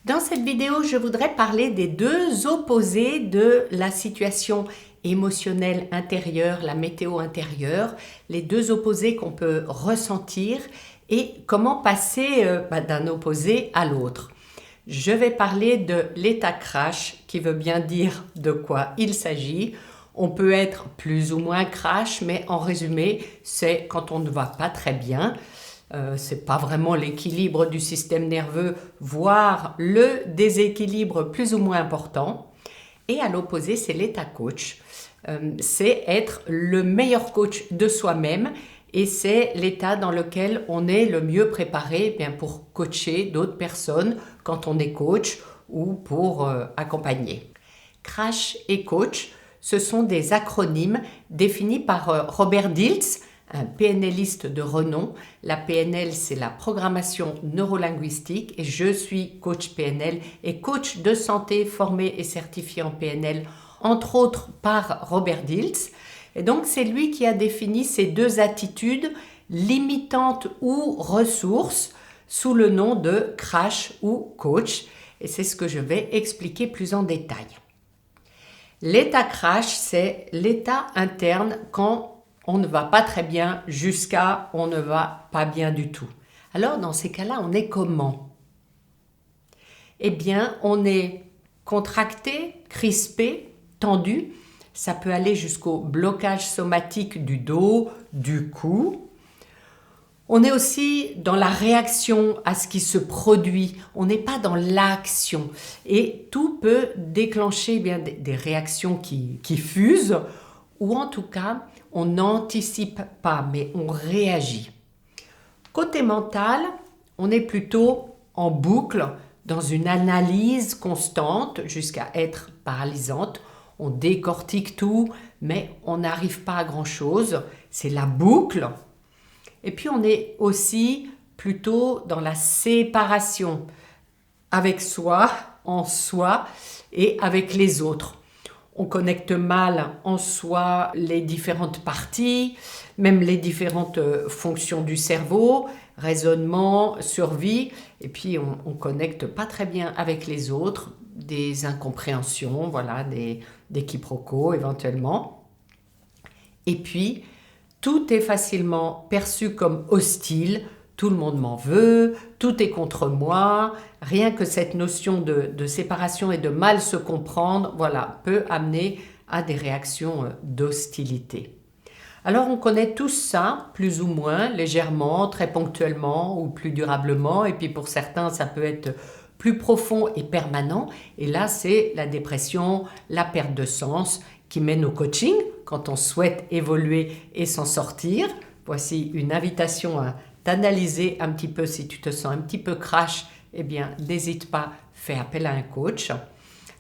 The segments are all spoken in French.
Dans cette vidéo, je voudrais parler des deux opposés de la situation émotionnelle intérieure, la météo intérieure, les deux opposés qu'on peut ressentir et comment passer d'un opposé à l'autre. Je vais parler de l'état crash, qui veut bien dire de quoi il s'agit. On peut être plus ou moins crash, mais en résumé, c'est quand on ne va pas très bien. C'est pas vraiment l'équilibre du système nerveux, voire le déséquilibre plus ou moins important. Et à l'opposé, c'est l'état coach. C'est être le meilleur coach de soi-même et c'est l'état dans lequel on est le mieux préparé pour coacher d'autres personnes quand on est coach ou pour accompagner. Crash et coach, ce sont des acronymes définis par Robert Dilts, un PNListe de renom. La PNL, c'est la programmation neurolinguistique et je suis coach PNL et coach de santé formé et certifié en PNL, entre autres par Robert Dilts. Et donc, c'est lui qui a défini ces deux attitudes limitantes ou ressources sous le nom de crash ou coach. Et c'est ce que je vais expliquer plus en détail. L'état crash, c'est l'état interne quand on ne va pas très bien jusqu'à on ne va pas bien du tout. Alors, dans ces cas-là, on est comment? Eh bien, on est contracté, crispé, tendu. Ça peut aller jusqu'au blocage somatique du dos, du cou. On est aussi dans la réaction à ce qui se produit. On n'est pas dans l'action. Et tout peut déclencher des réactions qui fusent, ou en tout cas, on n'anticipe pas, mais on réagit. Côté mental, on est plutôt en boucle, dans une analyse constante jusqu'à être paralysante. On décortique tout, mais on n'arrive pas à grand-chose. C'est la boucle. Et puis on est aussi plutôt dans la séparation avec soi, en soi et avec les autres. On connecte mal en soi les différentes parties, même les différentes fonctions du cerveau, raisonnement, survie, et puis on connecte pas très bien avec les autres, des incompréhensions, voilà, des quiproquos éventuellement. Et puis, tout est facilement perçu comme hostile, tout le monde m'en veut, tout est contre moi. Rien que cette notion de séparation et de mal se comprendre, voilà, peut amener à des réactions d'hostilité. Alors on connaît tout ça, plus ou moins, légèrement, très ponctuellement ou plus durablement. Et puis pour certains, ça peut être plus profond et permanent. Et là, c'est la dépression, la perte de sens qui mène au coaching quand on souhaite évoluer et s'en sortir. Voici une invitation à t'analyser un petit peu si tu te sens un petit peu crash, eh bien n'hésite pas, fais appel à un coach.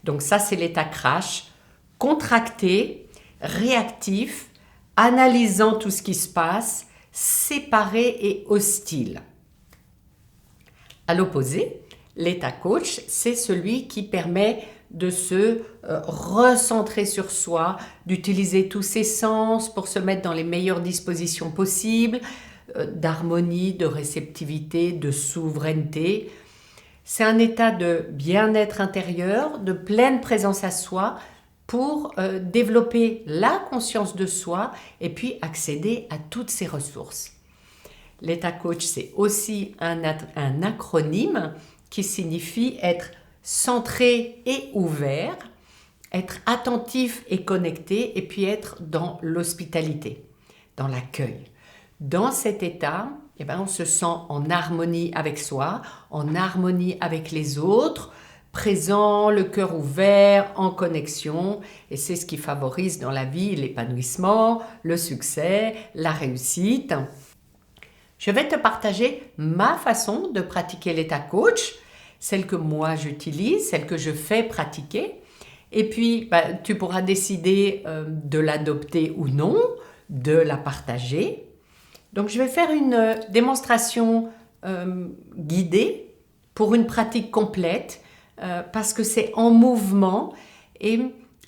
Donc ça c'est l'état crash, contracté, réactif, analysant tout ce qui se passe, séparé et hostile. À l'opposé, l'état coach, c'est celui qui permet de se recentrer sur soi, d'utiliser tous ses sens pour se mettre dans les meilleures dispositions possibles, d'harmonie, de réceptivité, de souveraineté. C'est un état de bien-être intérieur, de pleine présence à soi pour développer la conscience de soi et puis accéder à toutes ses ressources. L'état coach, c'est aussi un acronyme qui signifie être centré et ouvert, être attentif et connecté et puis être dans l'hospitalité, dans l'accueil. Dans cet état, on se sent en harmonie avec soi, en harmonie avec les autres, présent, le cœur ouvert, en connexion. Et c'est ce qui favorise dans la vie l'épanouissement, le succès, la réussite. Je vais te partager ma façon de pratiquer l'état coach, celle que moi j'utilise, celle que je fais pratiquer. Et puis, tu pourras décider de l'adopter ou non, de la partager. Donc, je vais faire une démonstration guidée pour une pratique complète parce que c'est en mouvement et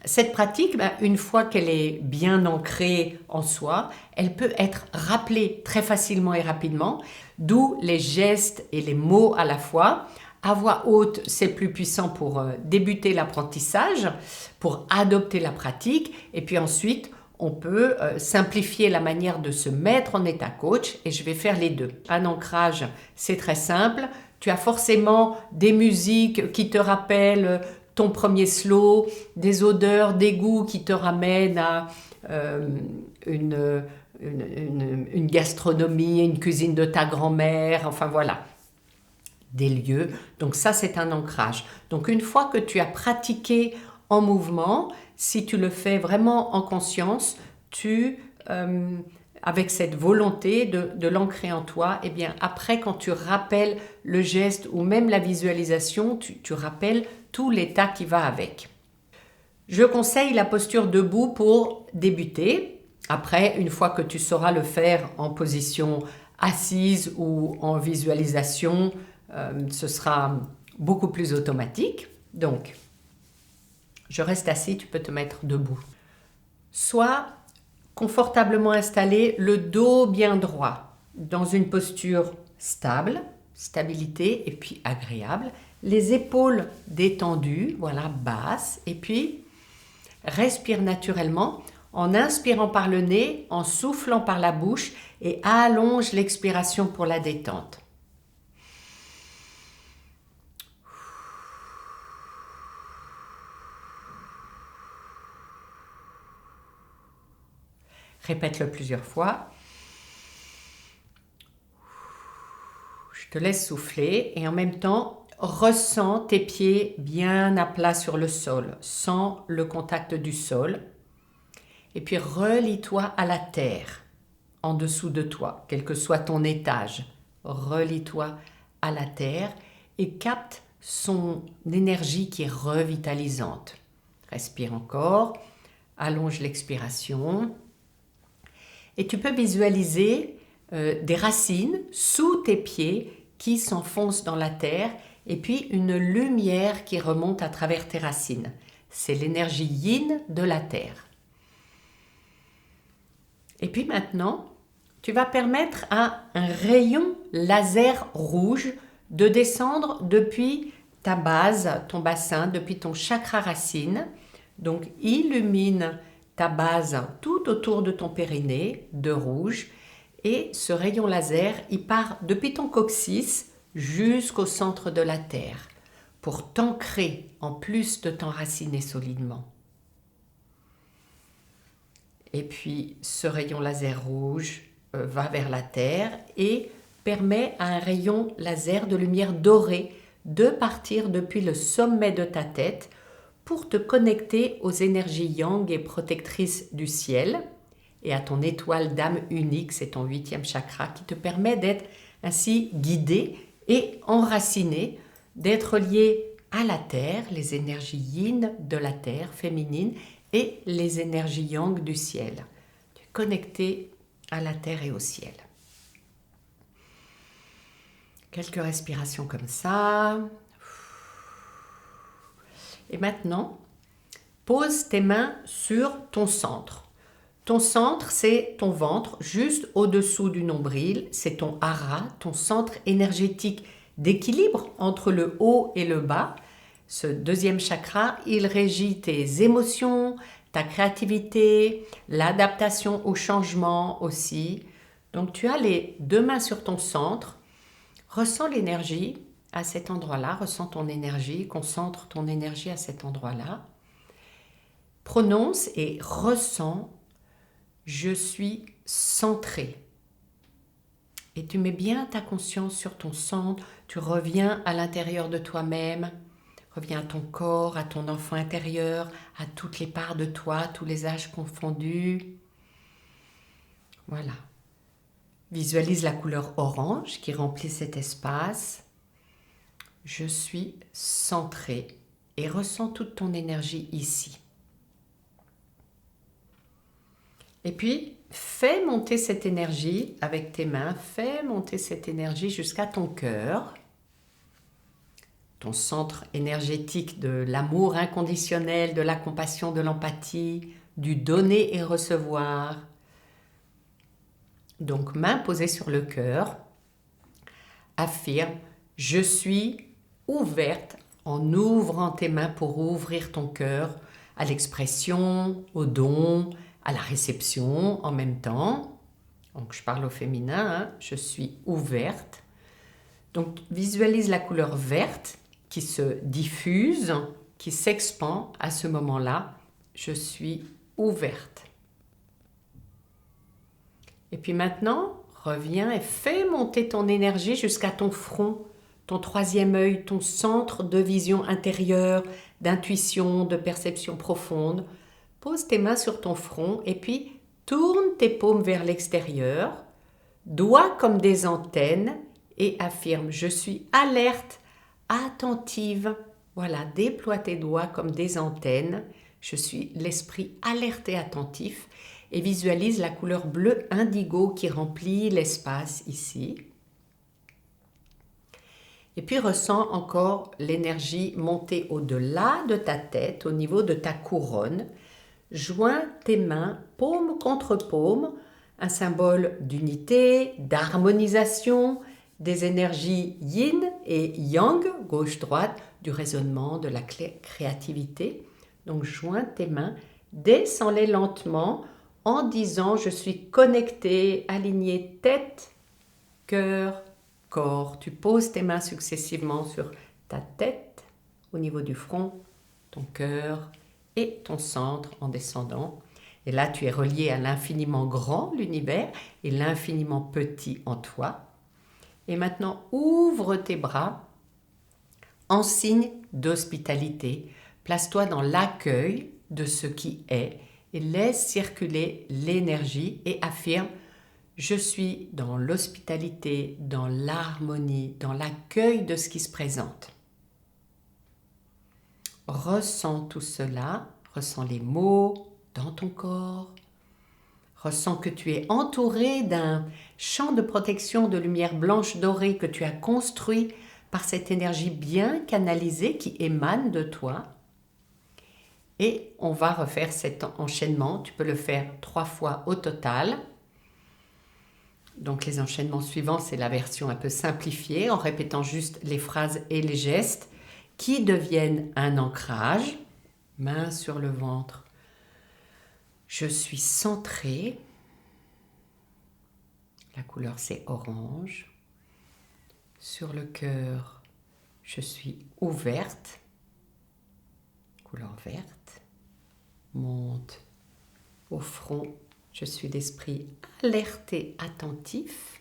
cette pratique, une fois qu'elle est bien ancrée en soi, elle peut être rappelée très facilement et rapidement, d'où les gestes et les mots à la fois, À voix haute, c'est plus puissant pour débuter l'apprentissage, pour adopter la pratique. Et puis ensuite, on peut simplifier la manière de se mettre en état coach. Et je vais faire les deux. Un ancrage, c'est très simple. Tu as forcément des musiques qui te rappellent ton premier slow, des odeurs, des goûts qui te ramènent à une gastronomie, une cuisine de ta grand-mère, enfin voilà, des lieux. Donc ça, c'est un ancrage. Donc une fois que tu as pratiqué en mouvement, si tu le fais vraiment en conscience, avec cette volonté de l'ancrer en toi, et bien après, quand tu rappelles le geste ou même la visualisation, tu rappelles tout l'état qui va avec. Je conseille la posture debout pour débuter. Après, une fois que tu sauras le faire en position assise ou en visualisation, ce sera beaucoup plus automatique. Donc, je reste assis, tu peux te mettre debout. Sois confortablement installé, le dos bien droit, dans une posture stable, stabilité et puis agréable. Les épaules détendues, voilà, basses. Et puis, respire naturellement en inspirant par le nez, en soufflant par la bouche et allonge l'expiration pour la détente. Répète-le plusieurs fois. Je te laisse souffler et en même temps, ressens tes pieds bien à plat sur le sol, sens le contact du sol. Et puis relie-toi à la terre, en dessous de toi, quel que soit ton étage. Relie-toi à la terre et capte son énergie qui est revitalisante. Respire encore, allonge l'expiration. Et tu peux visualiser des racines sous tes pieds qui s'enfoncent dans la terre et puis une lumière qui remonte à travers tes racines. C'est l'énergie yin de la terre. Et puis maintenant, tu vas permettre à un rayon laser rouge de descendre depuis ta base, ton bassin, depuis ton chakra racine. Donc, illumine ta base tout autour de ton périnée de rouge. Et ce rayon laser, il part depuis ton coccyx jusqu'au centre de la terre pour t'ancrer en plus de t'enraciner solidement. Et puis, ce rayon laser rouge va vers la terre et permet à un rayon laser de lumière dorée de partir depuis le sommet de ta tête pour te connecter aux énergies yang et protectrices du ciel et à ton étoile d'âme unique, c'est ton 8e chakra, qui te permet d'être ainsi guidé et enraciné, d'être lié à la terre, les énergies yin de la terre féminine, et les énergies yang du ciel. Tu es connecté à la terre et au ciel. Quelques respirations comme ça. Et maintenant, pose tes mains sur ton centre. Ton centre, c'est ton ventre, juste au-dessous du nombril. C'est ton hara, ton centre énergétique d'équilibre entre le haut et le bas. Ce 2e chakra, il régit tes émotions, ta créativité, l'adaptation au changement aussi. Donc tu as les 2 mains sur ton centre. Ressens l'énergie à cet endroit-là, ressens ton énergie, concentre ton énergie à cet endroit-là. Prononce et ressens « Je suis centré ». Et tu mets bien ta conscience sur ton centre, tu reviens à l'intérieur de toi-même. Reviens à ton corps, à ton enfant intérieur, à toutes les parts de toi, tous les âges confondus. Voilà. Visualise la couleur orange qui remplit cet espace. Je suis centré et ressens toute ton énergie ici. Et puis, fais monter cette énergie avec tes mains, fais monter cette énergie jusqu'à ton cœur. Ton centre énergétique de l'amour inconditionnel, de la compassion, de l'empathie, du donner et recevoir. Donc, main posée sur le cœur, affirme « Je suis ouverte en ouvrant tes mains pour ouvrir ton cœur à l'expression, au don, à la réception en même temps. Donc je parle au féminin, hein. Je suis ouverte. Donc visualise la couleur verte qui se diffuse, qui s'expand à ce moment-là. Je suis ouverte. Et puis maintenant, reviens et fais monter ton énergie jusqu'à ton front, ton troisième œil, ton centre de vision intérieure, d'intuition, de perception profonde. Pose tes mains sur ton front et puis tourne tes paumes vers l'extérieur, doigts comme des antennes et affirme « Je suis alerte, attentive ». Voilà, déploie tes doigts comme des antennes. Je suis l'esprit alerte et attentif et visualise la couleur bleu indigo qui remplit l'espace ici. Et puis ressens encore l'énergie monter au-delà de ta tête, au niveau de ta couronne. Joins tes mains, paume contre paume, un symbole d'unité, d'harmonisation, des énergies yin et yang, gauche-droite, du raisonnement, de la créativité. Donc joins tes mains, descends-les lentement en disant « Je suis connecté, aligné tête, cœur, corps ». Tu poses tes mains successivement sur ta tête, au niveau du front, ton cœur et ton centre en descendant. Et là, tu es relié à l'infiniment grand, l'univers, et l'infiniment petit en toi. Et maintenant, ouvre tes bras en signe d'hospitalité. Place-toi dans l'accueil de ce qui est et laisse circuler l'énergie et affirme « Je suis dans l'hospitalité, dans l'harmonie, dans l'accueil de ce qui se présente ». Ressens tout cela, ressens les mots dans ton corps. Ressens que tu es entouré d'un champ de protection de lumière blanche dorée que tu as construit par cette énergie bien canalisée qui émane de toi. Et on va refaire cet enchaînement. Tu peux le faire 3 fois au total. Donc les enchaînements suivants, c'est la version un peu simplifiée, en répétant juste les phrases et les gestes qui deviennent un ancrage. Main sur le ventre. Je suis centrée. La couleur, c'est orange. Sur le cœur, je suis ouverte. Couleur verte. Monte au front. Je suis d'esprit alerté, attentif.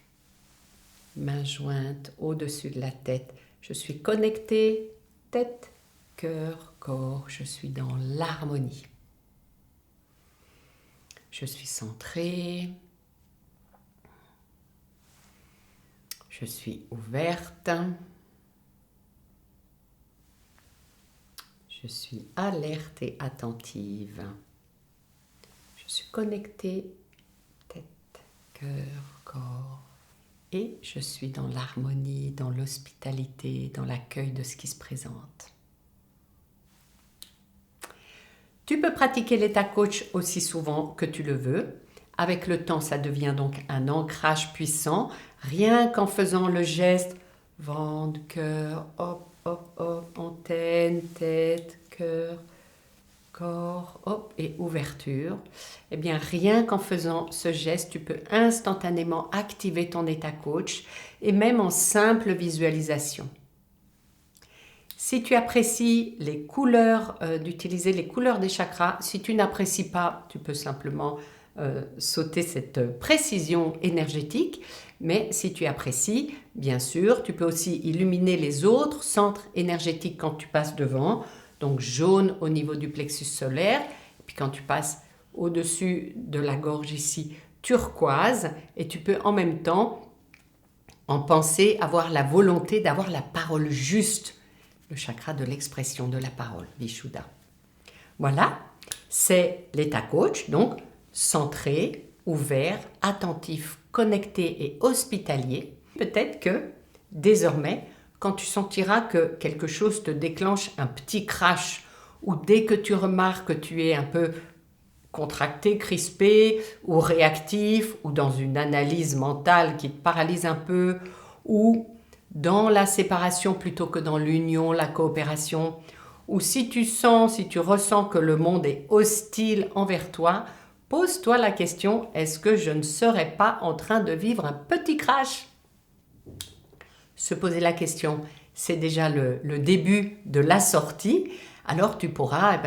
Main jointe au-dessus de la tête. Je suis connectée. Tête, cœur, corps. Je suis dans l'harmonie. Je suis centrée. Je suis ouverte. Je suis alerte et attentive. Je suis connectée, tête, cœur, corps. Et je suis dans l'harmonie, dans l'hospitalité, dans l'accueil de ce qui se présente. Tu peux pratiquer l'état coach aussi souvent que tu le veux. Avec le temps, ça devient donc un ancrage puissant, rien qu'en faisant le geste ventre, cœur, hop, hop, hop, antenne, tête, cœur, corps, hop, et ouverture. Eh bien, rien qu'en faisant ce geste, tu peux instantanément activer ton état coach et même en simple visualisation. Si tu apprécies les couleurs, d'utiliser les couleurs des chakras, si tu n'apprécies pas, tu peux simplement sauter cette précision énergétique. Mais si tu apprécies, bien sûr, tu peux aussi illuminer les autres centres énergétiques quand tu passes devant. Donc jaune au niveau du plexus solaire. Et puis quand tu passes au-dessus de la gorge ici, turquoise. Et tu peux en même temps, en penser, avoir la volonté d'avoir la parole juste. Le chakra de l'expression de la parole, Vishuddha. Voilà, c'est l'état coach, donc centré, ouvert, attentif, connecté et hospitalier. Peut-être que désormais, quand tu sentiras que quelque chose te déclenche un petit crash, ou dès que tu remarques que tu es un peu contracté, crispé, ou réactif, ou dans une analyse mentale qui te paralyse un peu, ou dans la séparation plutôt que dans l'union, la coopération, ou si tu ressens que le monde est hostile envers toi, pose-toi la question, est-ce que je ne serais pas en train de vivre un petit crash? Se poser la question, c'est déjà le début de la sortie. Alors tu pourras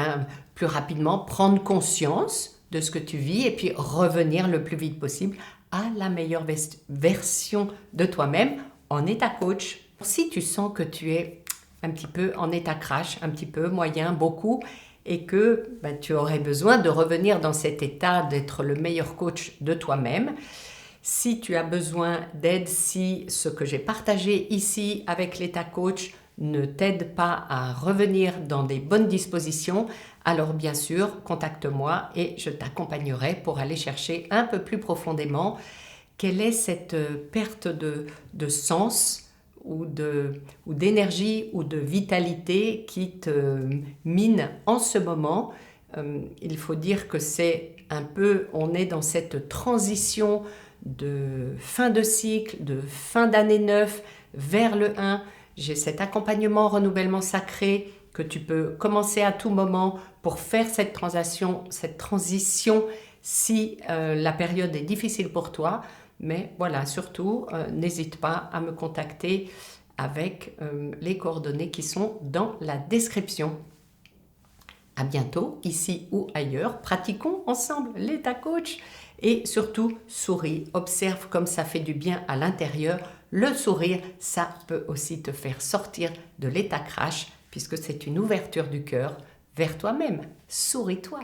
plus rapidement prendre conscience de ce que tu vis et puis revenir le plus vite possible à la meilleure version de toi-même en état coach. Si tu sens que tu es un petit peu en état crash, un petit peu, moyen, beaucoup, et que tu aurais besoin de revenir dans cet état d'être le meilleur coach de toi-même, si tu as besoin d'aide, si ce que j'ai partagé ici avec l'état coach ne t'aide pas à revenir dans des bonnes dispositions, alors bien sûr, contacte-moi et je t'accompagnerai pour aller chercher un peu plus profondément quelle est cette perte de sens ou d'énergie ou de vitalité qui te mine en ce moment. Il faut dire que on est dans cette transition de fin de cycle, de fin d'année 9 vers le 1. J'ai cet accompagnement renouvellement sacré que tu peux commencer à tout moment pour faire cette transition si la période est difficile pour toi. Mais voilà, surtout, n'hésite pas à me contacter avec les coordonnées qui sont dans la description. À bientôt, ici ou ailleurs. Pratiquons ensemble l'état coach et surtout, souris, observe comme ça fait du bien à l'intérieur. Le sourire, ça peut aussi te faire sortir de l'état crash puisque c'est une ouverture du cœur vers toi-même. Souris-toi.